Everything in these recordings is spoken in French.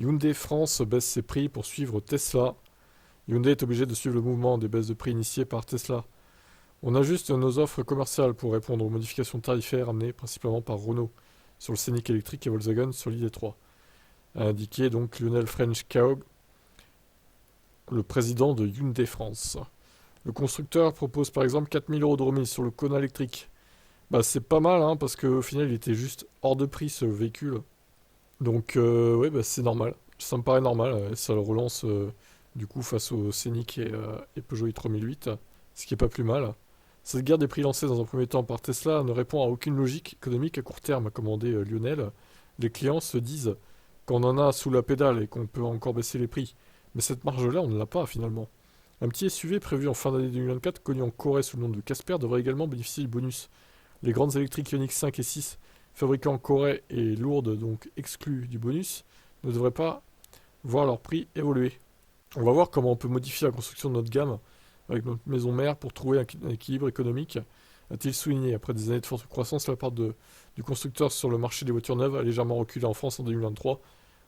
Hyundai France baisse ses prix pour suivre Tesla. Hyundai est obligé de suivre le mouvement des baisses de prix initiées par Tesla. On ajuste nos offres commerciales pour répondre aux modifications tarifaires amenées principalement par Renault sur le Scénic électrique et Volkswagen sur l'ID3, a indiqué donc Lionel French-Kaog, le président de Hyundai France. Le constructeur propose par exemple 4000 euros de remise sur le Kona électrique. Bah c'est pas mal hein, parce qu'au final il était juste hors de prix ce véhicule. Donc ouais bah, c'est normal. Ça me paraît normal. Ça le relance du coup face au Scénic et Peugeot i3008, ce qui est pas plus mal. Cette guerre des prix lancée dans un premier temps par Tesla ne répond à aucune logique économique à court terme, a commandé Lionel. Les clients se disent qu'on en a sous la pédale et qu'on peut encore baisser les prix. Mais cette marge-là, on ne l'a pas finalement. Un petit SUV prévu en fin d'année 2024, connu en Corée sous le nom de Casper, devrait également bénéficier du bonus. Les grandes électriques Ioniq 5 et 6, fabriquées en Corée et lourdes, donc exclues du bonus, ne devraient pas voir leur prix évoluer. On va voir comment on peut modifier la construction de notre gamme avec notre maison mère pour trouver un équilibre économique, a-t-il souligné. Après des années de forte croissance, la part du constructeur sur le marché des voitures neuves a légèrement reculé en France en 2023,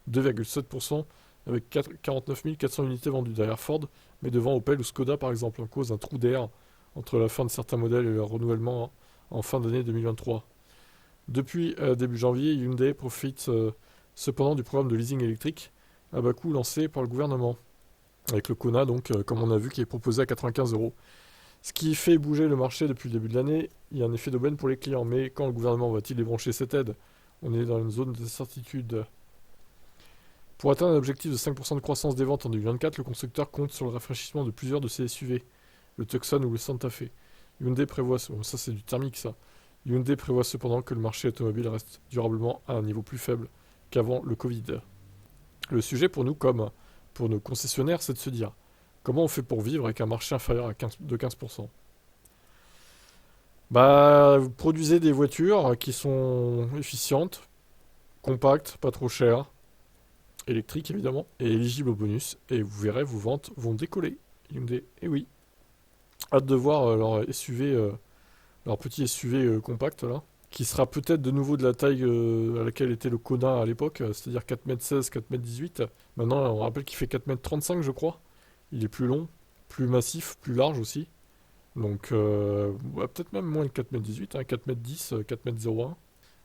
2,7%, avec 49 400 unités vendues derrière Ford, mais devant Opel ou Skoda par exemple, en cause d'un trou d'air entre la fin de certains modèles et leur renouvellement en fin d'année 2023. Depuis début janvier, Hyundai profite cependant du programme de leasing électrique à bas coût lancé par le gouvernement, avec le Kona, donc, comme on a vu, qui est proposé à 95 euros. Ce qui fait bouger le marché depuis le début de l'année, il y a un effet d'aubaine pour les clients. Mais quand le gouvernement va-t-il débrancher cette aide? On est dans une zone d'incertitude. Pour atteindre un objectif de 5% de croissance des ventes en 2024, le constructeur compte sur le rafraîchissement de plusieurs de ses SUV, le Tucson ou le Santa Fe. Hyundai prévoit, ça c'est du thermique ça. Hyundai prévoit cependant que le marché automobile reste durablement à un niveau plus faible qu'avant le Covid. Le sujet pour nous comme pour nos concessionnaires, c'est de se dire comment on fait pour vivre avec un marché inférieur à 15%. Bah, vous produisez des voitures qui sont efficientes, compactes, pas trop chères, électriques évidemment, et éligibles au bonus, et vous verrez, vos ventes vont décoller. Hyundai, et oui. Hâte de voir leur SUV, leur petit SUV compact là, qui sera peut-être de nouveau de la taille à laquelle était le Kona à l'époque, c'est-à-dire 4m16, 4m18. Maintenant, on rappelle qu'il fait 4m35 je crois. Il est plus long, plus massif, plus large aussi. Donc, ouais, peut-être même moins de 4m18, hein, 4m10, 4m01.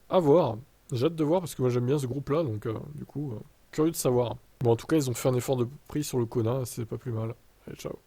À voir. J'ai hâte de voir parce que moi j'aime bien ce groupe-là, donc du coup, curieux de savoir. Bon, en tout cas, ils ont fait un effort de prix sur le Kona, c'est pas plus mal. Allez, ciao.